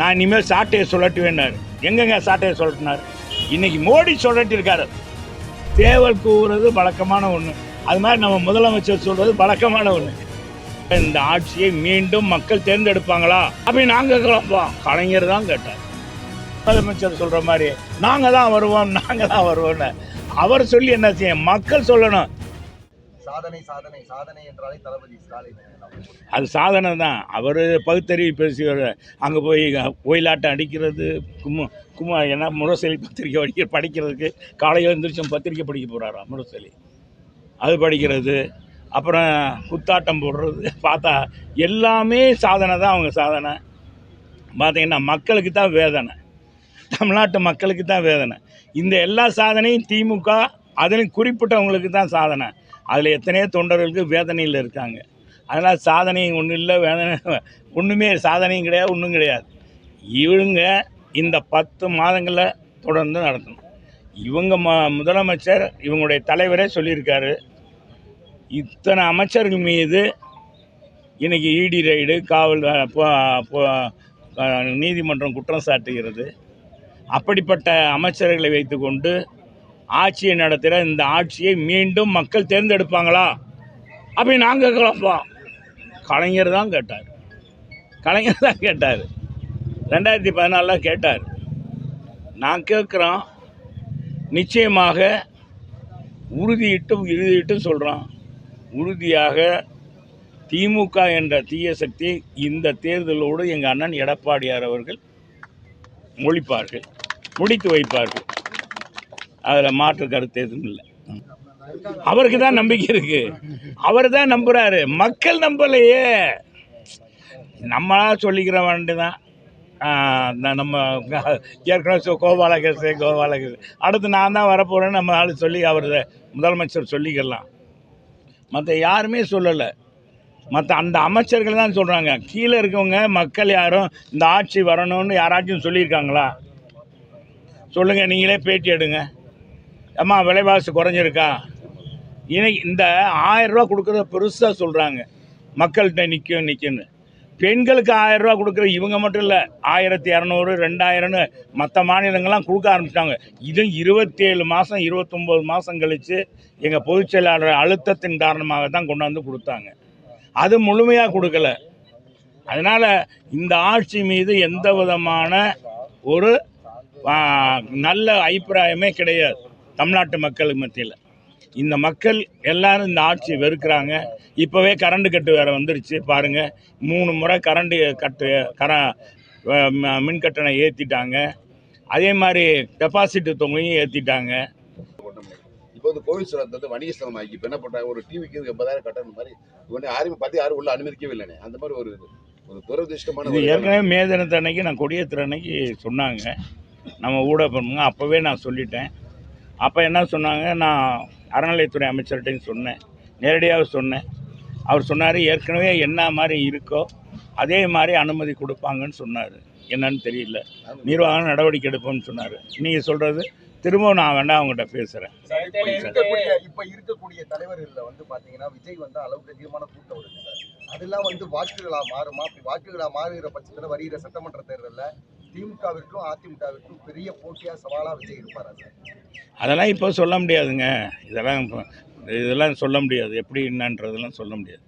நான் இனிமேல் சாட்டையை சுழட்டுவேன்னாரு. எங்கெங்க சாட்டையை சுழட்டினார்? இன்னைக்கு மோடி சுழட்டிருக்காரு. தேவல் கூறுறது வழக்கமான ஒன்று, அது மாதிரி நம்ம முதலமைச்சர் சொல்றது வழக்கமான ஒன்று. இந்த ஆட்சியை மீண்டும் மக்கள் தேர்ந்தெடுப்பாங்களா அப்படின்னு நாங்கள் கேட்போம். கலைஞர் தான் கேட்டார். முதலமைச்சர் சொல்ற மாதிரி நாங்கள் தான் வருவோம்னு அவர் சொல்லி என்ன செய்ய? மக்கள் சொல்லணும். சாதனை சாதனை சாதனை என்றாலே தளபதி ஸ்டாலின். அது சாதனை தான். அவர் பகுத்தறிவு பேசுவார். அங்கே போய் கோயிலாட்டம் அடிக்கிறது, என்ன முரசொலி பத்திரிக்கை படிக்கிறதுக்கு காலையில் எழுந்திரிச்சோம் பத்திரிக்கை படிக்க போகிறாரா முரசொலி, அது படிக்கிறது, அப்புறம் குத்தாட்டம் போடுறது, பார்த்தா எல்லாமே சாதனை தான். அவங்க சாதனை பார்த்தீங்கன்னா மக்களுக்கு தான் வேதனை, தமிழ்நாட்டு மக்களுக்கு தான் வேதனை. இந்த எல்லா சாதனையும் திமுக அதிலும் குறிப்பிட்டவங்களுக்கு தான் சாதனை. அதில் எத்தனையோ தொண்டர்களுக்கு வேதனையில் இருக்காங்க. அதனால் சாதனையும் ஒன்றும் இல்லை, வேதனை ஒன்றுமே சாதனையும் கிடையாது, ஒன்றும் கிடையாது. இவங்க இந்த 10 மாதங்களில் தொடர்ந்து நடத்தணும். இவங்க முதலமைச்சர் இவங்களுடைய தலைவரே சொல்லியிருக்காரு, இத்தனை அமைச்சர்கள் மீது இன்றைக்கி இடி ரைடு, காவல் நீதிமன்றம் குற்றம் சாட்டுகிறது. அப்படிப்பட்ட அமைச்சர்களை வைத்துக்கொண்டு ஆட்சியை நடத்துகிற இந்த ஆட்சியை மீண்டும் மக்கள் தேர்ந்தெடுப்பாங்களா அப்படின்னு நாங்கள் கேட்போம். கலைஞர் தான் கேட்டார். 2014 கேட்டார். நான் கேட்குறோம், நிச்சயமாக உறுதியிட்டு சொல்கிறோம், உறுதியாக திமுக என்ற தீய சக்தி இந்த தேர்தலோடு எங்கள் அண்ணன் எடப்பாடியார் அவர்கள் முடித்து வைப்பார்கள். அதில் மாற்று கருத்து எதுவும் இல்லை. அவருக்கு தான் நம்பிக்கை இருக்கு, அவர் தான் நம்புறாரு, மக்கள் நம்பலையே. நம்மளா சொல்லிக்கிற வேண்டிதான். நம்ம ஏற்கனவே கோபாலகிருஷ்ண அடுத்து நான் தான் வரப்போகிறேன்னு நம்ம ஆள் சொல்லி அவர் முதலமைச்சர் சொல்லிக்கலாம். மற்ற யாருமே சொல்லலை. மற்ற அந்த அமைச்சர்கள் தான் சொல்கிறாங்க. கீழே இருக்கவங்க மக்கள் யாரும் இந்த ஆட்சி வரணும்னு யாராச்சும் சொல்லியிருக்காங்களா? சொல்லுங்கள், நீங்களே பேட்டி எடுங்க. அம்மா விலைவாசி குறைஞ்சிருக்கா? இன்னைக்கு இந்த 1000 ரூபா கொடுக்குறத பெருசாக சொல்கிறாங்க, மக்கள்கிட்ட நிற்குன்னு. பெண்களுக்கு 1000 ரூபா கொடுக்குற இவங்க மட்டும் இல்லை, 1200, 2000ன்னு மற்ற மாநிலங்கள்லாம் கொடுக்க ஆரம்பிச்சிட்டாங்க. இது 27 மாதம் 29 மாதம் கழித்து எங்கள் பொதுச் செயலாளர் அழுத்தத்தின் காரணமாக தான் கொண்டாந்து கொடுத்தாங்க. அது முழுமையாக கொடுக்கல. அதனால் இந்த ஆட்சி மீது எந்த விதமான ஒரு நல்ல அபிப்பிராயமே கிடையாது தமிழ்நாட்டு மக்கள் மத்தியில். இந்த மக்கள் எல்லாரும் இந்த ஆட்சியை வெறுக்கிறாங்க. இப்போவே கரண்டு கட்டு வேறு வந்துருச்சு பாருங்கள். 3 முறை மின் கட்டணம் ஏற்றிட்டாங்க. அதே மாதிரி டெபாசிட் தொகையும் ஏற்றிட்டாங்க. இப்போ வந்து கோவில் சுரத்து வணிக ஸ்தலமாக்கி இப்போ என்ன பண்ணுறாங்க, ஒரு டிவிக்கு 80,000 கட்டணம் மாதிரி யாரும் பார்த்து யாரும் உள்ள அனுமதிக்கவே இல்லைண்ணே. அந்த மாதிரி ஒரு துரதிருஷ்டமான. ஏற்கனவே மே தினத்து அன்னைக்கு நான் கொடியேற்றுற அன்னைக்கு சொன்னாங்க நம்ம ஊடகங்க. அப்போவே நான் சொல்லிட்டேன். அப்போ என்ன சொன்னாங்க, நான் அறநிலையத்துறை அமைச்சர்கிட்டையும் சொன்னேன், நேரடியாக சொன்னேன். அவர் சொன்னார், ஏற்கனவே என்ன மாதிரி இருக்கோ அதே மாதிரி அனுமதி கொடுப்பாங்கன்னு சொன்னார். என்னன்னு தெரியல, நிர்வாக நடவடிக்கை எடுப்போம்னு சொன்னார். நீங்கள் சொல்கிறது திரும்பவும் நான் வேண்டாம் அவங்ககிட்ட பேசுகிறேன். இப்போ இருக்கக்கூடிய தலைவர்களில் வந்து பார்த்தீங்கன்னா விஜய் வந்து அளவுக்கு அதிகமான கூட்டம் வருது. அதெல்லாம் வந்து வாக்குகளாக மாறுமா? அப்படி வாக்குகளாக மாறுகிற பட்சத்தில் வருகிற சட்டமன்ற தேர்தலில் திமுகவிற்கும் அதிமுகவிற்கும் பெரிய போட்டியாக சவாலாக விஜய் இருப்பாரா சார்? அதெல்லாம் இப்போ சொல்ல முடியாதுங்க. இதெல்லாம் சொல்ல முடியாது. எப்படி என்னன்றதெல்லாம் சொல்ல முடியாது.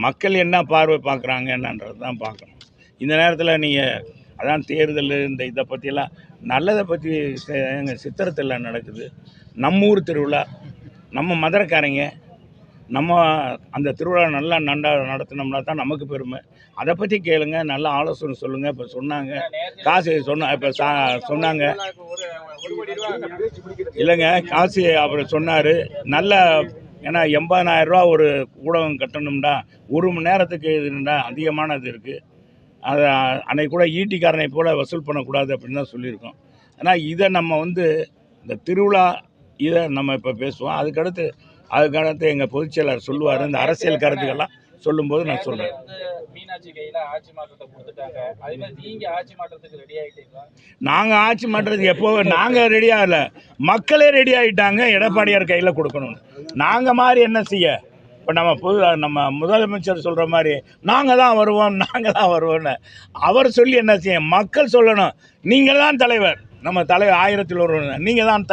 மக்கள் என்ன பார்வை பார்க்குறாங்க என்னன்றது தான் பார்க்கணும். இந்த நேரத்தில் நீங்கள் அதான் தேர்தல் இந்த இதை பற்றியெல்லாம் நல்லதை பற்றி எங்கள் சித்திரத்தில் நடக்குது. நம்ம ஊர் திருவிழா, நம்ம மதுரைக்காரங்க, நம்ம அந்த திருவிழா நல்லா நடத்தினோம்னா தான் நமக்கு பெருமை. அதை பற்றி கேளுங்க, நல்ல ஆலோசனை சொல்லுங்கள். இப்போ சொன்னாங்க காசு இப்போ சொன்னாங்க இல்லைங்க, காசு அவர் சொன்னார் நல்ல. ஏன்னா 80,000 ரூபா ஒரு ஊடகம் கட்டணும்டா, 1 மணி நேரத்துக்கு இதுண்டா அதிகமானது இருக்குது. அதை அன்னைக்கு கூட ஈட்டிக்காரனை போல் வசூல் பண்ணக்கூடாது அப்படின்னு தான் சொல்லியிருக்கோம். ஆனால் இதை நம்ம இந்த திருவிழா இதை நம்ம இப்போ பேசுவோம். அதுக்கடுத்து எங்கள் பொதுச் செயலாளர் சொல்லுவார். இந்த அரசியல் கருத்துக்கெல்லாம் சொல்லும்போது நான் சொல்கிறேன். நாங்கள் ஆட்சி மாற்றத்துக்கு எப்போ நாங்கள் ரெடி ஆகலை, மக்களே ரெடி ஆகிட்டாங்க. எடப்பாடியார் கையில் கொடுக்கணும்னு நாங்கள் மாதிரி என்ன செய்ய? இப்போ நம்ம முதலமைச்சர் சொல்கிற மாதிரி நாங்கள் தான் வருவோம்னு அவர் சொல்லி என்ன செய்யும்? மக்கள் சொல்லணும், நீங்கள் தான் தலைவர், நம்ம தலைவர் 1000 ஒருவர், நீங்கள் தான்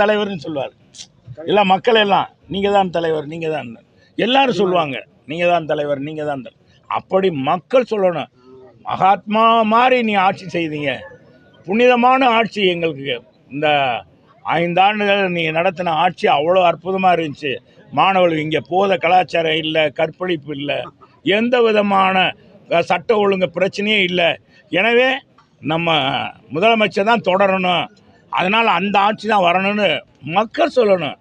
தலைவர்னு சொல்லுவார். இல்லை மக்கள் எல்லாம் நீங்கள் தான் தலைவர், நீங்கள் தான் எல்லாரும் சொல்லுவாங்க, நீங்கள் தான் தலைவர். அப்படி மக்கள் சொல்லணும், மகாத்மா மாதிரி நீ ஆட்சி செய்தீங்க, புனிதமான ஆட்சி, எங்களுக்கு இந்த 5 ஆண்டுகள் நீ நடத்தின ஆட்சி அவ்வளோ அற்புதமாக இருந்துச்சு. மாணவர்கள் இங்கே போத கலாச்சாரம் இல்லை, கற்பழிப்பு இல்லை, எந்த விதமான சட்ட ஒழுங்கு பிரச்சனையே இல்லை. எனவே நம்ம முதலமைச்சர் தான் தொடரணும், அதனால் அந்த ஆட்சி தான் வரணும்னு மக்கள் சொல்லணும்.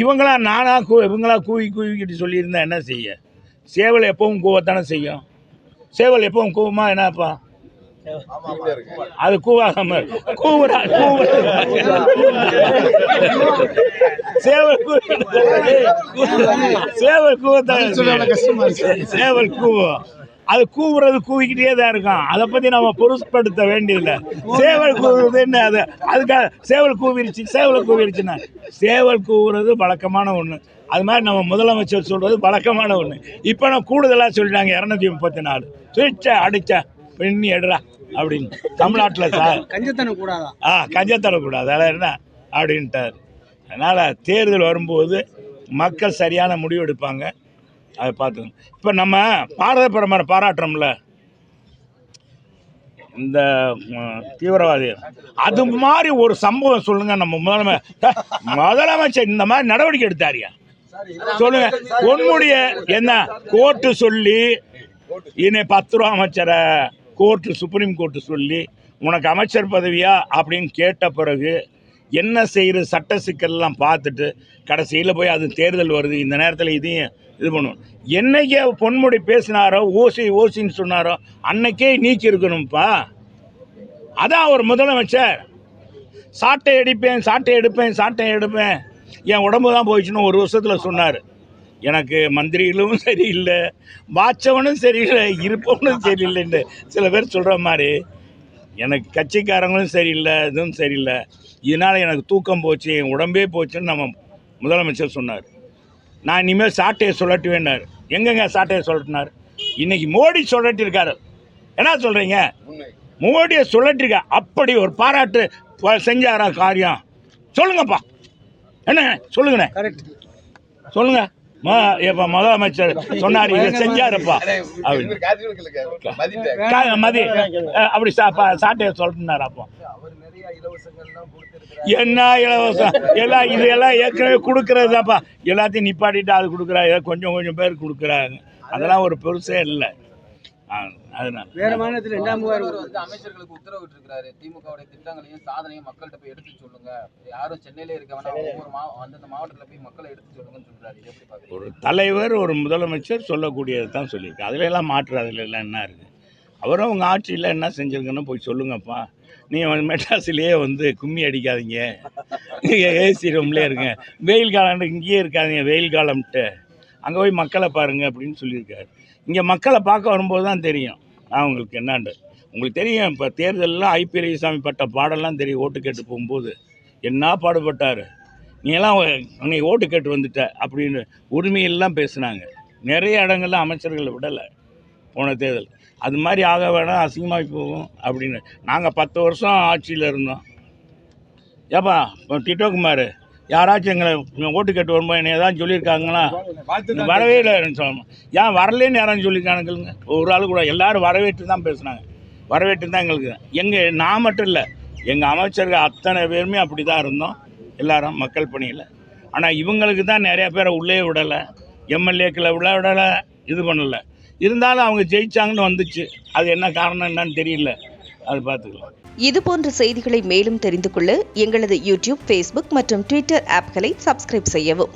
இவங்களா கூவிக்கிட்டு சொல்லியிருந்தா என்ன செய்ய? சேவல் எப்பவும் கூவத்தானே செய்யும். சேவல் எப்பவும் கூவுமா? என்னப்பா அது கூவாம சேவல் கூவும். அது கூவுறது கூவிக்கிட்டே தான் இருக்கும். அதை பற்றி நம்ம பொருட்படுத்த வேண்டியதில்லை. சேவல் கூவுறதுன்னு அதுக்காக சேவல் கூவிருச்சுன்னா சேவல் கூவுறது வழக்கமான ஒன்று. அது மாதிரி நம்ம முதலமைச்சர் சொல்கிறது வழக்கமான ஒன்று. இப்போ நான் கூடுதலாக சொல்லிட்டாங்க 234 சுவிட்சை அடித்தா பெண்ணி எடுறா அப்படின்னு தமிழ்நாட்டில் சார். கஞ்சத்தனம் கூடாது அதெல்லாம் என்ன அப்படின்ட்டார். அதனால் தேர்தல் வரும்போது மக்கள் சரியான முடிவு எடுப்பாங்க, அதை பார்த்துக்கணும். இப்போ நம்ம பாரத பிரதமரை பாராட்டுறோம்ல, இந்த தீவிரவாதி, அது மாதிரி ஒரு சம்பவம் சொல்லுங்கள். நம்ம முதலமைச்சர் இந்த மாதிரி நடவடிக்கை எடுத்தாரியா சொல்லுங்க. உன்னுடைய என்ன கோர்ட்டு சொல்லி இன்னை 10 ரூபா அமைச்சரை சுப்ரீம் கோர்ட்டு சொல்லி உனக்கு அமைச்சர் பதவியா அப்படின்னு கேட்ட பிறகு என்ன செய்கிற சட்ட சிக்கல்லாம் பார்த்துட்டு கடைசியில் போய் அது தேர்தல் வருது, இந்த நேரத்தில் இதையும் இது பண்ணுவோம். என்னைக்கே பொன்முடி பேசினாரோ ஓசின்னு சொன்னாரோ அன்னைக்கே நீக்கி இருக்கணும்ப்பா. அதான் ஒரு முதலமைச்சர். சாட்டை எடுப்பேன் என் உடம்பு தான் போயிடுச்சுன்னு 1 வருஷத்தில் சொன்னார். எனக்கு மந்திரிகளும் சரியில்லை, வாச்சவனும் சரியில்லை, இருப்பவனும் சரியில்லைன்னு சில பேர் சொல்கிற மாதிரி எனக்கு கட்சிக்காரங்களும் சரியில்லை, இதுவும் சரியில்லை, இதனால் எனக்கு தூக்கம் போச்சு, என் உடம்பே போச்சுன்னு நம்ம முதலமைச்சர் சொன்னார். நான் இனிமேல் சாட்டையை சொல்லட்டுவேன்னார். எங்கெங்க சாட்டையை சொல்லட்டினார்? இன்றைக்கி மோடி சொல்லட்டிருக்காரு. என்ன சொல்கிறீங்க? மோடியை சொல்லட்டிருக்கா. அப்படி ஒரு பாராட்டு செஞ்சாரா காரியம்? சொல்லுங்கப்பா, என்ன சொல்லுங்கண்ணே, சொல்லுங்க. இப்போ முதலமைச்சர் சொன்னார், இதை செஞ்சாருப்பா அப்படின்னு அப்படி சாட்டையை சொல்லிட்டுனார். அப்போ என்ன இலவசம் எல்லாம் இதெல்லாம் ஏற்கனவே கொடுக்கறதாப்பா. எல்லாத்தையும் நிப்பாட்டிட்டு அது கொடுக்குறாங்க, கொஞ்சம் பேர் கொடுக்குறாங்க. அதெல்லாம் ஒரு பெருசே இல்லை. அதனால வேற மாநிலத்தில் 2ஆம் அமைச்சர்களுக்கு உத்தரவிட்டு இருக்காரு, திமுகவுடைய திட்டங்களையும் சாதனையும் மக்கள்கிட்ட போய் எடுத்து சொல்லுங்க, யாரும் சென்னையிலே இருக்க வேணாம், ஒவ்வொரு அந்தந்த மாவட்டத்தில் போய் மக்களை எடுத்து சொல்லுங்கன்னு சொல்றாரு. ஒரு தலைவர் ஒரு முதலமைச்சர் சொல்லக்கூடியது தான் சொல்லியிருக்கு. அதுல எல்லாம் மாற்று, அதுல எல்லாம் என்ன இருக்கு? அவரும் உங்கள் ஆட்சியில் என்ன செஞ்சுருக்குன்னு போய் சொல்லுங்கப்பா. நீங்கள் மெட்ராஸிலேயே கும்மி அடிக்காதீங்க, ஏசி ரூம்லேயே இருங்க, வெயில் காலம் இங்கேயே இருக்காதீங்க, வெயில் காலம்ட்டு அங்கே போய் மக்களை பாருங்கள் அப்படின்னு சொல்லியிருக்காரு. இங்கே மக்களை பார்க்க வரும்போது தான் தெரியும் அவங்களுக்கு என்னாண்டு. உங்களுக்கு தெரியும், இப்போ தேர்தலெலாம் ஐபிஎல் சாமி பட்ட பாடெல்லாம் தெரியும். ஓட்டு கேட்டு போகும்போது என்ன பாடுபட்டார். நீங்களாம் அன்னைக்கு ஓட்டு கேட்டு வந்துட்ட அப்படின்னு உரிமையெல்லாம் பேசுனாங்க. நிறைய இடங்கள்லாம் அமைச்சர்களை விடலை போன தேர்தல். அது மாதிரி ஆக வேணாம், அசிங்கமாகி போகும் அப்படின்னு. நாங்கள் 10 வருஷம் ஆட்சியில் இருந்தோம். ஏப்பா டிட்டோ குமார் யாராச்சும் எங்களை ஓட்டு கேட்டு வரும்போது என்னை ஏதாவது சொல்லியிருக்காங்களா? வரவே இல்லைன்னு சொல்லணும். ஏன் வரலேன்னு யாராச்சும் சொல்லியிருக்கானுங்களுங்க? ஒரு ஆள் கூட எல்லோரும் வரவேற்று தான் பேசுனாங்க. வரவேற்று தான் எங்களுக்கு நான் மட்டும் இல்லை, எங்கள் அமைச்சர்கள் அத்தனை பேருமே அப்படி தான் இருந்தோம் எல்லாரும் மக்கள் பணியில். ஆனால் இவங்களுக்கு தான் நிறையா பேரை உள்ளே விடலை, எம்எல்ஏக்களை விடலை, இது பண்ணலை. இருந்தாலும் அவங்க ஜெயிச்சாங்கன்னு வந்துச்சு. அது என்ன காரணம் என்னன்னு தெரியல, அது பார்த்துக்கலாம். இதுபோன்ற செய்திகளை மேலும் தெரிந்து கொள்ள எங்களது யூடியூப், ஃபேஸ்புக் மற்றும் ட்விட்டர் ஆப்களை சப்ஸ்கிரைப் செய்யவும்.